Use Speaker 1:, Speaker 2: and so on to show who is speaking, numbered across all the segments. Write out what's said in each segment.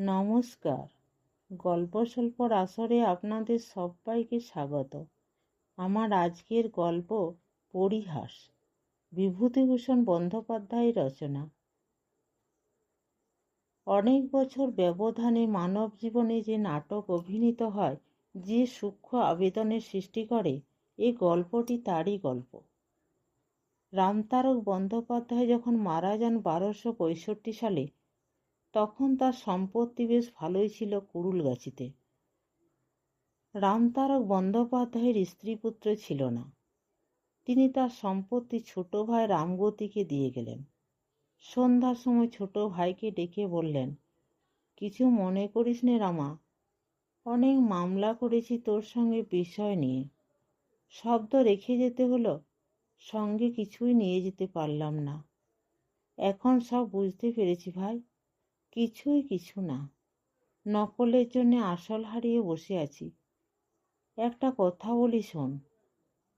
Speaker 1: নমস্কার। গল্পস্বল্পর আসরে আপনাদের সবাইকে স্বাগত। আমার আজকের গল্প পরিহাস, বিভূতিভূষণ বন্দ্যোপাধ্যায়ের রচনা। অনেক বছর ব্যবধানে মানব জীবনে যে নাটক অভিনীত হয়, যে সূক্ষ্ম আবেদনের সৃষ্টি করে, এই গল্পটি তারই গল্প। রামতারক বন্দ্যোপাধ্যায় যখন মারা যান 1265 সালে, তখন তার সম্পত্তি বেশ ভালোই ছিল কুড়ুলগাছিতে। রামতারক বন্দ্যোপাধ্যায়ের স্ত্রীপুত্র ছিল না। তিনি তার সম্পত্তি ছোট ভাই রামগতিকে দিয়ে গেলেন। সন্ধ্যার সময় ছোট ভাইকে ডেকে বললেন, কিছু মনে করিস নে রামা, অনেক মামলা করেছি তোর সঙ্গে বিষয় নিয়ে, শব্দ রেখে যেতে হলো, সঙ্গে কিছুই নিয়ে যেতে পারলাম না। এখন সব বুঝতে পেরেছি ভাই, কিছুই কিছু না, নকলের জন্য আসল হারিয়ে বসে আছি। একটা কথা বলি শোন,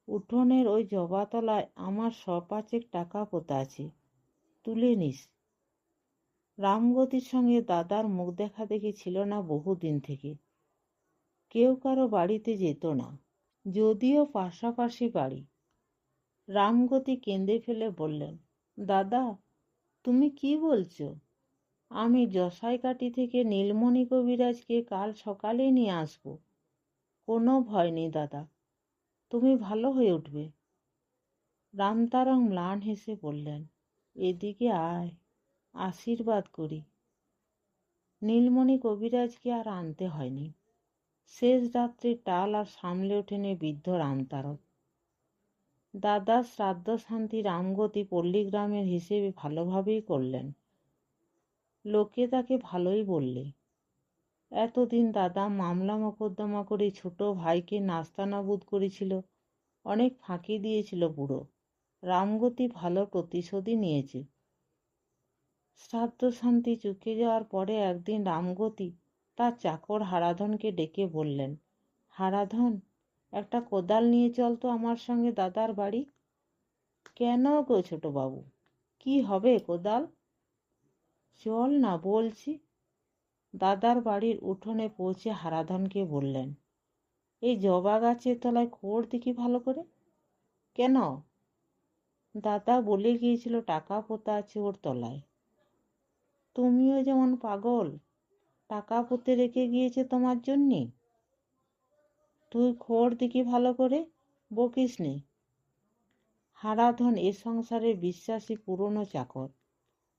Speaker 1: উঠোনের ওই জবাতলায় আমার 100-5 টাকা পোতা আছে, তুলে নিস। রামগতির সঙ্গে দাদার মুখ দেখা দেখি ছিল না বহুদিন থেকে। কেউ কারো বাড়িতে যেত না, যদিও পাশাপাশি বাড়ি। রামগতি কেঁদে ফেলে বললেন, দাদা তুমি কি বলছো? আমি জসাইকাটি থেকে নীলমণি কবিরাজকে কাল সকালে নিয়ে আসবো। কোনো ভয় নেই দাদা, তুমি ভালো হয়ে উঠবে। রামতারক ম্লান হেসে বললেন, এদিকে আয়, আশীর্বাদ করি। নীলমণি কবিরাজকে আর আনতে হয়নি। শেষ রাত্রে টাল আর সামলে ওঠেনি বৃদ্ধ রামতারক। দাদার শ্রাদ্ধ শান্তি রামগতি পল্লীগ্রামের হিসেবে ভালোভাবেই করলেন। লোকে তাকে ভালোই বললে। এতদিন দাদা মামলা মোকদ্দমা করে ছোট ভাইকে নাস্তানাবুদ করেছিল, অনেক ফাঁকি দিয়েছিল বুড়ো। রামগতি ভালো প্রতিশোধই নিয়েছে। শ্রাদ্ধ শান্তি চুকে যাওয়ার পরে একদিন রামগতি তার চাকর হারাধনকে ডেকে বললেন, হারাধন, একটা কোদাল নিয়ে চল তো আমার সঙ্গে দাদার বাড়ি। কেন গো ছোটবাবু, কি হবে কোদাল? চল না বলছি। দাদার বাড়ির উঠোনে পৌঁছে হারাধনকে বললেন, এই জবা গাছের তলায় খোঁড় দেখি ভালো করে। কেন? দাদা বলে গিয়েছিল টাকা পোতা আছে ওর তলায়। তুমিও যেমন পাগল, টাকা পুঁতে রেখে গিয়েছে তোমার জন্যে। তুই খোঁড় দেখি ভালো করে, বকিস নে। হারাধন এ সংসারের বিশ্বাসী পুরনো চাকর।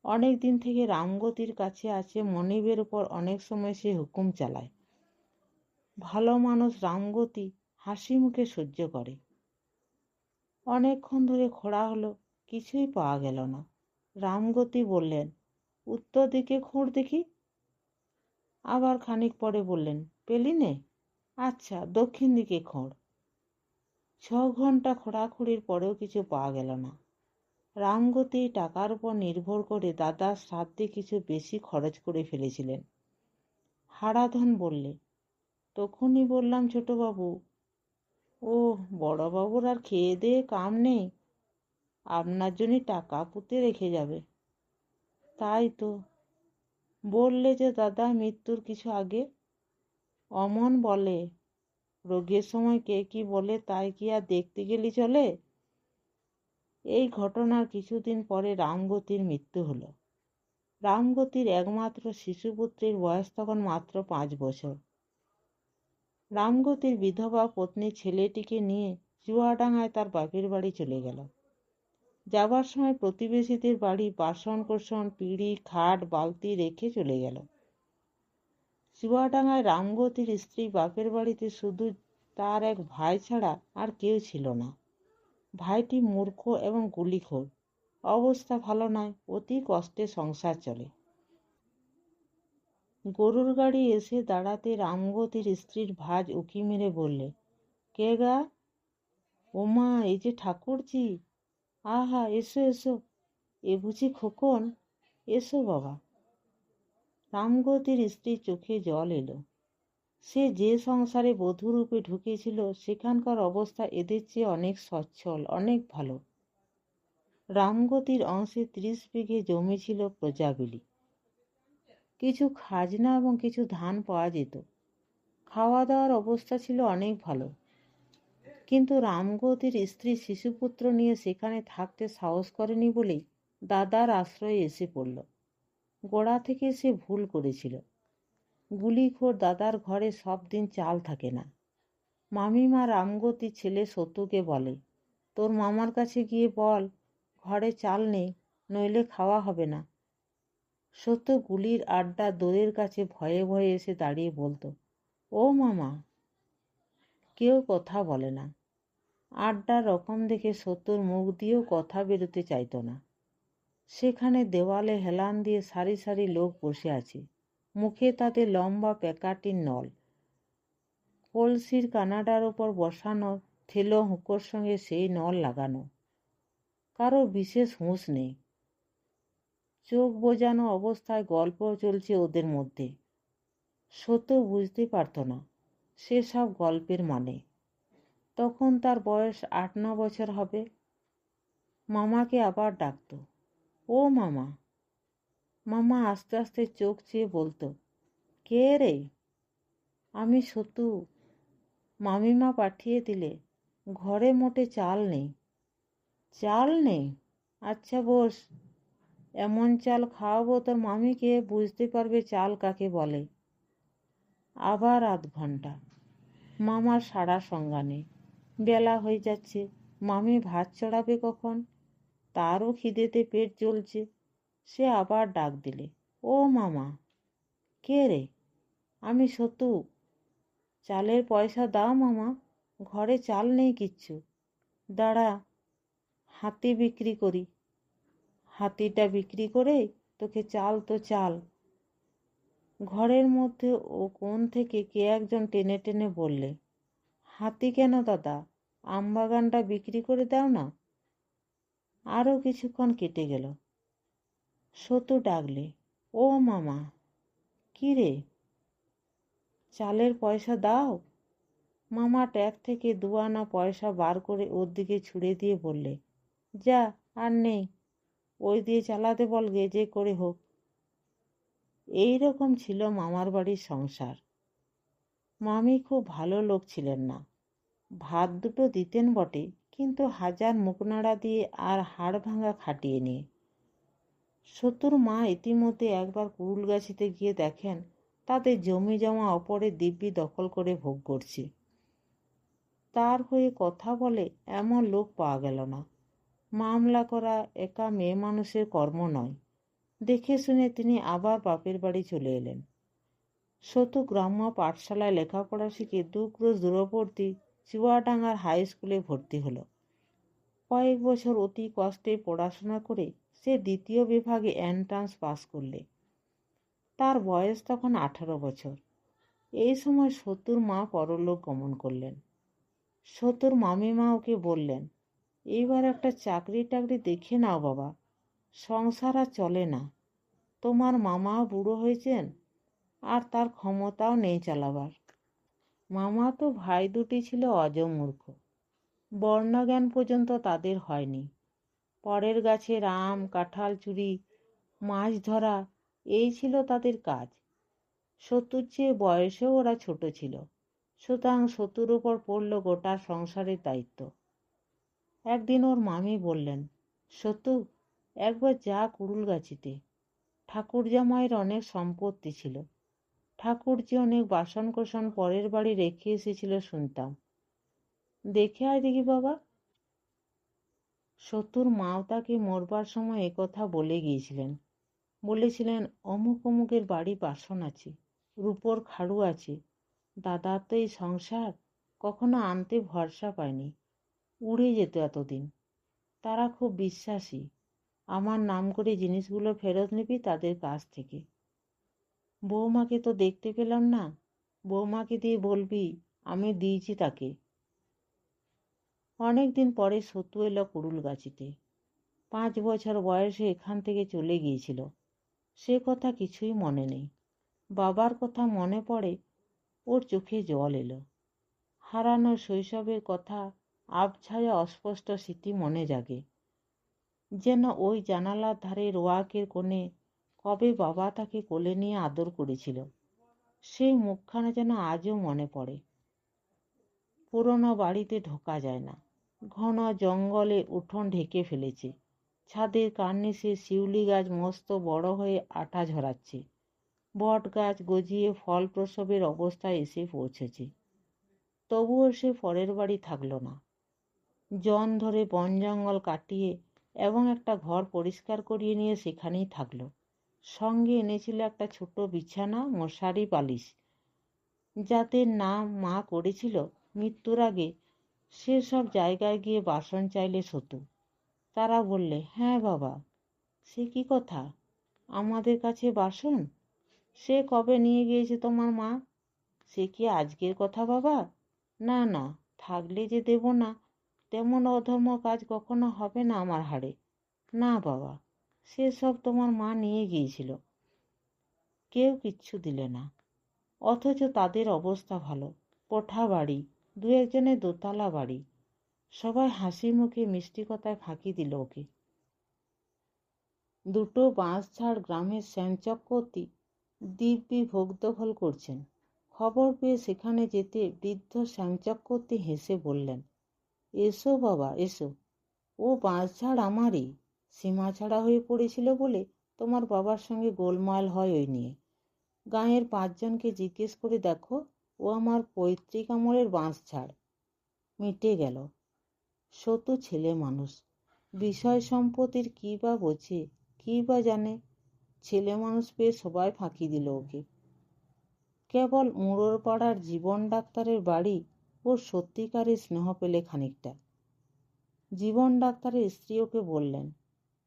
Speaker 1: অনেক দিন থেকে রামগতির কাছে আছে মনিবের উপর অনেক সময় সে হুকুম চালায়। ভালো মানুষ রামগতি হাসি মুখে সহ্য করে। অনেকক্ষণ ধরে খোঁড়া হলো, কিছুই পাওয়া গেল না। রামগতি বললেন, উত্তর দিকে খোঁড় দেখি। আবার খানিক পরে বললেন, পেলি নে? আচ্ছা, দক্ষিণ দিকে খোঁড়। 6 ঘন্টা খোঁড়াখুড়ির পরেও কিছু পাওয়া গেল না। রামগতি টাকার উপর নির্ভর করে দাদার শ্রাদ্ধে কিছু বেশি খরচ করে ফেলেছিলেন। হারাধন বললে, তখনই বললাম ছোটবাবু, ও বড়বাবুর আর খেয়ে দিয়ে কাম নেই, আপনার জন্য টাকা পুঁতে রেখে যাবে। তাই তো বললে যে দাদা মৃত্যুর কিছু আগে। অমন বলে, রোগের সময় কে কি বলে তাই কি আর দেখতে গেলি চলে? এই ঘটনার কিছুদিন পরে রামগতির মৃত্যু হলো। রামগতির একমাত্র শিশুপুত্রের বয়স তখন মাত্র 5 বছর। রামগতির বিধবা পত্নী ছেলেটিকে নিয়ে চুয়াডাঙ্গায় তার বাপের বাড়ি চলে গেল। যাবার সময় প্রতিবেশীদের বাড়ি বাসন কোসন পিঁড়ি খাট বালতি রেখে চলে গেল। চুয়াডাঙ্গায় রামগতির স্ত্রী বাপের বাড়িতে শুধু তার এক ভাই ছাড়া আর কেউ ছিল না। ভাইটি মূর্খ এবং গুলিখোর, অবস্থা ভালো নয়, অতি কষ্টে সংসার চলে। গরুর গাড়ি এসে দাঁড়াতে রামগতির স্ত্রীর ভাজ উকি মেরে বললে, কে গা? ওমা, এই যে ঠাকুরজি। আহা, এসো এসো, এ বুঝি খোকন? এসো বাবা। রামগতির স্ত্রীর চোখে জল এলো। সে যে সংসারে বধূরূপে ঢুকেছিল সেখানকার অবস্থা এদের চেয়ে অনেক সচ্ছল, অনেক ভালো। রামগতির অংশে 30 বিঘে জমি ছিল প্রজাবিলি। কিছু খাজনা এবং কিছু ধান পাওয়া যেত। খাওয়া দাওয়ার অবস্থা ছিল অনেক ভালো, কিন্তু রামগতির স্ত্রী শিশুপুত্র নিয়ে সেখানে থাকতে সাহস করেনি বলেই দাদার আশ্রয়ে এসে পড়ল। গোড়া থেকে সে ভুল করেছিল। গুলিখোর দাদার ঘরে সব দিন চাল থাকে না। মামিমা রামগতি ছেলে সতুকে বলে, তোর মামার কাছে গিয়ে বল ঘরে চাল নেই, নইলে খাওয়া হবে না। সত্য গুলির আড্ডা দোরের কাছে ভয়ে ভয়ে এসে দাঁড়িয়ে বলতো, ও মামা। কেউ কথা বলে না। আড্ডার রকম দেখে সত্যর মুখ দিয়েও কথা বেরোতে চাইতো না। সেখানে দেওয়ালে হেলান দিয়ে সারি সারি লোক বসে আছে, মুখে তাদের লম্বা প্যাকাটির নল। কলসির কানাডার ওপর বসানো থেলো হুঁকোর সঙ্গে সেই নল লাগানো। কারো বিশেষ হুঁশ নেই। চোখ বোজানো অবস্থায় গল্প চলছে ওদের মধ্যে। সত্য বুঝতে পারত না সেসব গল্পের মানে। তখন তার বয়স 8-9 বছর হবে। মামাকে আবার ডাকত, ও মামা। মামা আস্তে আস্তে চোখ চেয়ে বলতো, কে রে? আমি সতু। মামিমা পাঠিয়ে দিলে, ঘরে মোটে চাল নেই। চাল নেই? আচ্ছা বস, এমন চাল খাওয়াবো তোর মামিকে, বুঝতে পারবে চাল কাকে বলে। আবার আধ ঘন্টা। মামার সাড়া সংজ্ঞা নেই। বেলা হয়ে যাচ্ছে, মামি ভাত চড়াবে কখন? তারও খিদেতে পেট জ্বলছে। সে আবার ডাক দিলে, ও মামা। কে রে? আমি সতু। চালের পয়সা দাও মামা, ঘরে চাল নেই কিচ্ছু। দাঁড়া, হাতি বিক্রি করি। হাতিটা বিক্রি করে তোকে চাল তো চাল। ঘরের মধ্যে ও কোণ থেকে কে একজন টেনে টেনে বললে, হাতি কেন দাদা, আমবাগানটা বিক্রি করে দাও না। আরও কিছুক্ষণ কেটে গেল। সতু ডাকলে, ও মামা। কি রে? চালের পয়সা দাও। মামা ট্যাগ থেকে 2 আনা পয়সা বার করে ওর দিকে ছুঁড়ে দিয়ে বললে, যা, আর নেই, ওই দিয়ে চালাতে বল গে যে করে হোক। এই রকম ছিল মামার বাড়ির সংসার। মামি খুব ভালো লোক ছিলেন না। ভাত দুটো দিতেন বটে, কিন্তু হাজার মুখনাড়া দিয়ে আর হাড় ভাঙা খাটিয়ে নিয়ে। সতুর মা ইতিমধ্যে একবার কুড়ুলগাছিতে গিয়ে দেখেন তাদের জমি জমা অপরের দিব্যি দখল করে ভোগ করছে। তার হয়ে কথা বলে এমন লোক পাওয়া গেল না। মামলা করা একা মেয়ে মানুষের কর্ম নয়। দেখে শুনে তিনি আবার বাপের বাড়ি চলে এলেন। সতু গ্রাম্য পাঠশালায় লেখাপড়া শিখে 2 ক্রোশ দূরবর্তী চুয়াডাঙ্গার হাই স্কুলে ভর্তি হলো। কয়েক বছর অতি কষ্টে পড়াশোনা করে সে 2য় বিভাগে এন্ট্রান্স পাস করলে। তার বয়স তখন 18 বছর। এই সময় সতুর মা পরলোক গমন করলেন। সতুর মামিমা ওকে বললেন, এইবার একটা চাকরি টাকরি দেখে নাও বাবা, সংসার আর চলে না। তোমার মামাও বুড়ো হয়েছেন, আর তার ক্ষমতাও নেই চালাবার। মামা তো ভাই দুটি ছিল অজমূর্খ। বর্ণজ্ঞান পর্যন্ত তাদের হয়নি। পরের গাছে আম কাঁঠাল চুরি, মাছ ধরা, এই ছিল তাদের কাজ। সতুর চেয়ে বয়সেও ওরা ছোট ছিল, সুতরাং সতুর উপর পড়ল গোটা সংসারের দায়িত্ব। একদিন ওর মামি বললেন, সতু, একবার যা কুড়ুলগাছিতে। ঠাকুর জামাইয়ের অনেক সম্পত্তি ছিল। ঠাকুরজি অনেক বাসন কোসন পরের বাড়ি রেখে এসেছিল শুনতাম। দেখে আয় দেখি বাবা। সতুর মাও তাকে মরবার সময় একথা বলে গিয়েছিলেন। বলেছিলেন, অমুক অমুকের বাড়ি বাসন আছে, রূপোর খাড়ু আছে। দাদার তো এই সংসার, কখনো আনতে ভরসা পায়নি, উড়ে যেত এতদিন। তারা খুব বিশ্বাসী। আমার নাম করে জিনিসগুলো ফেরত নিবি তাদের কাছ থেকে। বৌমাকে তো দেখতে পেলাম না, বৌমাকে দিয়ে বলবি আমি দিয়েছি তাকে। অনেকদিন পরে সতু এলো কুড়ুলগাছিতে। 5 বছর বয়সে এখান থেকে চলে গিয়েছিল। সে কথা কিছুই মনে নেই। বাবার কথা মনে পড়ে, ওর চোখে জল এলো। হারানো শৈশবের কথা আবছায়া অস্পষ্ট স্মৃতি মনে জাগে। যেন ওই জানালার ধারে রোয়াকের কোণে কবে বাবা তাকে কোলে নিয়ে আদর করেছিল, সেই মুখখানা যেন আজও মনে পড়ে। পুরনো বাড়িতে ঢোকা যায় না, ঘন জঙ্গলে উঠোন ঢেকে ফেলেছে। ছাদের কার্নিশে শিউলি গাছ মস্ত বড় হয়ে আটা ঝরাচ্ছে। বট গাছ গজিয়ে ফল প্রসবের অবস্থায় এসে পৌঁছেছে। তবুও সে পরের বাড়ি থাকলো না। জন ধরে বন জঙ্গল কাটিয়ে এবং একটা ঘর পরিষ্কার করিয়ে নিয়ে সেখানেই থাকলো। সঙ্গে এনেছিল একটা ছোট বিছানা, মশারি, বালিশ। যাদের নাম মা করেছিল মৃত্যুর আগে, সেসব জায়গায় গিয়ে বাসন চাইলে সতু। তারা বললে, হ্যাঁ বাবা। সে কি কথা, আমাদের কাছে বাসন? সে কবে নিয়ে গিয়েছে তোমার মা? সে কি আজকের কথা বাবা? না না, থাকলে যে দেব না, তেমন অধর্ম কাজ কখনো হবে না আমার হাড়ে। না বাবা, সেসব তোমার মা নিয়ে গিয়েছিল। কেউ কিচ্ছু দিলে না, অথচ তাদের অবস্থা ভালো। কোঠা বাড়ি, দু একজনের দোতলা বাড়ি। সবাই হাসি মুখে মিষ্টি কথায় ফাঁকি দিল ওকে। দুটো বাঁশঝাড় গ্রামের শ্যাম চক্রবর্তী দিব্যি ভোগদখল করছেন। খবর পেয়ে সেখানে যেতে বৃদ্ধ শ্যাম চক্রবর্তী হেসে বললেন, এসো বাবা এসো, ও বাঁশঝাড় আমারই। সীমা ছাড়া হয়ে পড়েছিল বলে তোমার বাবার সঙ্গে গোলমাল হয় ওই নিয়ে। গাঁয়ের 5 জনকে জিজ্ঞেস করে দেখো, ও আমার পৈতৃক আমলের বাঁশঝাড়। মিটে গেল। সতু ছেলে মানুষ, বিষয় সম্পত্তির কী বা বোঝে, কী বা জানে। ছেলে মানুষ পেয়ে সবাই ফাঁকি দিল ওকে। কেবল মুড়োর পাড়ার জীবন ডাক্তারের বাড়ি ওর সত্যিকারের স্নেহ পেলে খানিকটা। জীবন ডাক্তারের স্ত্রী ওকে বললেন,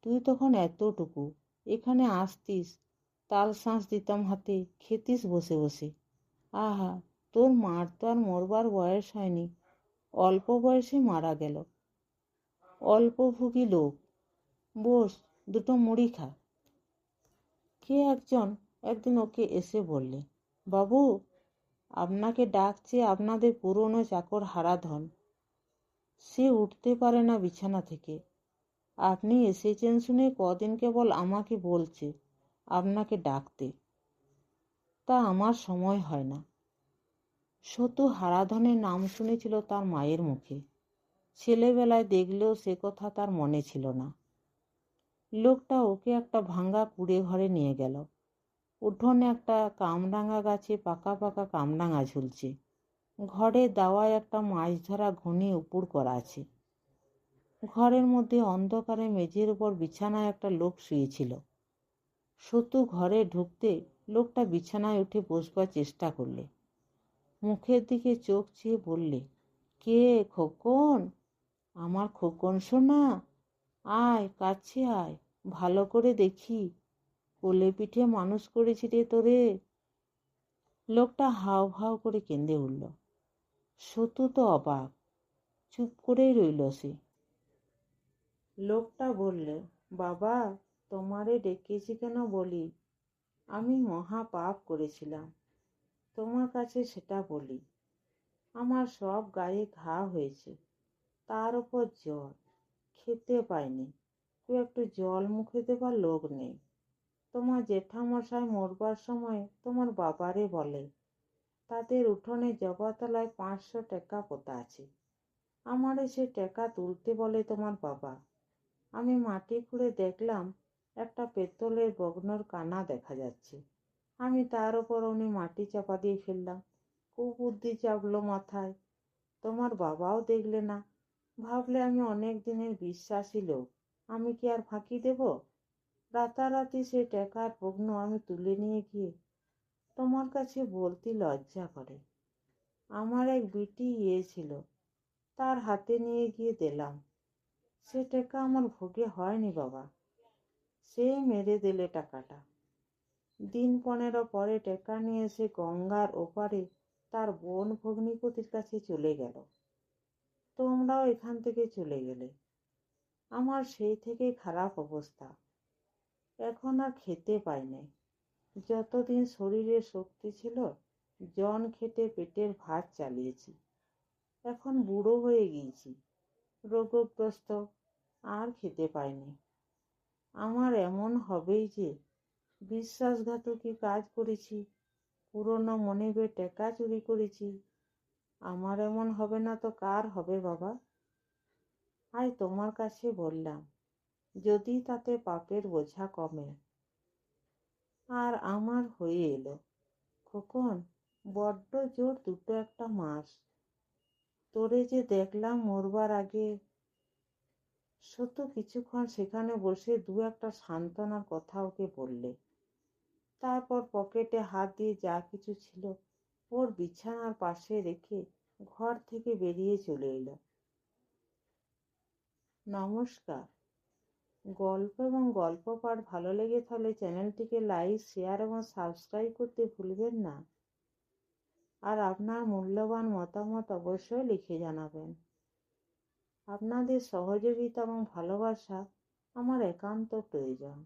Speaker 1: তুই তখন এতটুকু, এখানে আসতিস, তাল শাঁস দিতাম হাতে, খেতিস বসে বসে। আহা, তোর মার তো আর মরবার বয়স হয়নি, অল্প বয়সে মারা গেল। অল্পভোগী লোক, বস, দুটো মুড়ি খা। কে একজন একদিন ওকে এসে বললে, বাবু, আপনাকে ডাকছে আপনাদের পুরনো চাকর হারাধন। সে উঠতে পারে না বিছানা থেকে। আপনি এসেছেন শুনে কদিন কেবল আমাকে বলছে আপনাকে ডাকতে। তা আমার সময় হয় না। সতু হারাধনের নাম শুনেছিল তার মায়ের মুখে। ছেলেবেলায় দেখলেও সে কথা তার মনে ছিল না। লোকটা ওকে একটা ভাঙা কুড়ে ঘরে নিয়ে গেল। উঠোনে একটা কামরাঙা গাছে পাকা পাকা কামরাঙা ঝুলছে। ঘরের দাওয়ায় একটা মাছ ধরা ঘুনি উপুড় করা আছে। ঘরের মধ্যে অন্ধকারে মেঝের উপর বিছানায় একটা লোক শুয়েছিল। সতু ঘরে ঢুকতে লোকটা বিছানায় উঠে বসবার চেষ্টা করলে। মুখের দিকে চোখ চেয়ে বললে, কে খোকন? আমার খোকন সোনা, আয় কাছে আয়, ভালো করে দেখি, কোলে পিঠে মানুষ করেছি রে তোরে। লোকটা হাউ হাউ করে কেঁদে উঠল। সতু তো অবাক, চুপ করেই রইল সে। লোকটা বললে, বাবা, তোমারে ডেকেছি কেন বলি। আমি মহা পাপ করেছিলাম, তোমার কাছে সেটা বলি। আমার সব গায়ে ঘা হয়েছে, তার উপর জ্বর, খেতে পাইনি, কেউ একটু জল মুখে দেবার লোক নেই। তোমার জেঠামশাই মরবার সময় তোমার বাবারে বলে, তাদের উঠোনে জবাতলায় 500 টাকা পোতা আছে, আমারে সে টাকা তুলতে বলে তোমার বাবা। আমি মাটি খুঁড়ে দেখলাম একটা পেতলের বগ্নর কানা দেখা যাচ্ছে। আমি তার ওপর উনি মাটি চাপা দিয়ে ফেললাম। কুবুদ্ধি চাপলো মাথায়। তোমার বাবাও দেখলে না, ভাবলে আমি অনেক দিনের বিশ্বাসী লোক, আমি কি আর ফাঁকি দেব? রাতারাতি সে টাকার বগ্ন আমি তুলে নিয়ে গিয়ে তোমার কাছে বলতে লজ্জা করে। আমার এক বিটি ছিল, তার হাতে নিয়ে গিয়ে দিলাম। সে টাকা আমার ভোগে হয়নি বাবা, সে মেরে দিলে টাকাটা। দিন 15 পরে টাকা নিয়ে এসে গঙ্গার ওপারে তার বোন ভগ্নিপতির কাছে চলে গেল। তোমরাও এখান থেকে চলে গেলে। আমার সেই থেকেই খারাপ অবস্থা। এখন আর খেতে পাই না। যতদিন শরীরে শক্তি ছিল জন খেটে পেটের ভাত চালিয়েছি। এখন বুড়ো হয়ে গিয়েছি, রোগগ্রস্ত, আর খেতে পাইনি। আমার এমন হবেই যে বিশ্বাসঘাতকী কাজ করেছি, পুরনো মনিবে টাকা চুরি করেছি। আমার এমন হবে না তো কার হবে বাবা? আজ তোমার কাছে বললাম, যদি তাতে পাপের বোঝা কমে। আর আমার হয়ে এলো। খোকন, বড্ড জোর 2-1 মাস। তোরে যে দেখলাম মরবার আগে, সত্য কিছুক্ষণ সেখানে বসে 2-1 সান্ত্বনার কথা ওকে বললে। তারপর পকেটে হাত দিয়ে যা কিছু ছিল ওর বিছানার পাশে রেখে ঘর থেকে বেরিয়ে চলে এলো। নমস্কার। গল্প এবং গল্প পাঠ ভালো লেগে থাকলে চ্যানেলটিকে লাইক, শেয়ার এবং সাবস্ক্রাইব করতে ভুলবেন না। আর আপনার মূল্যবান মতামত অবশ্যই লিখে জানাবেন। আপনাদের সহযোগিতা এবং ভালোবাসা আমার একান্ত প্রয়োজন।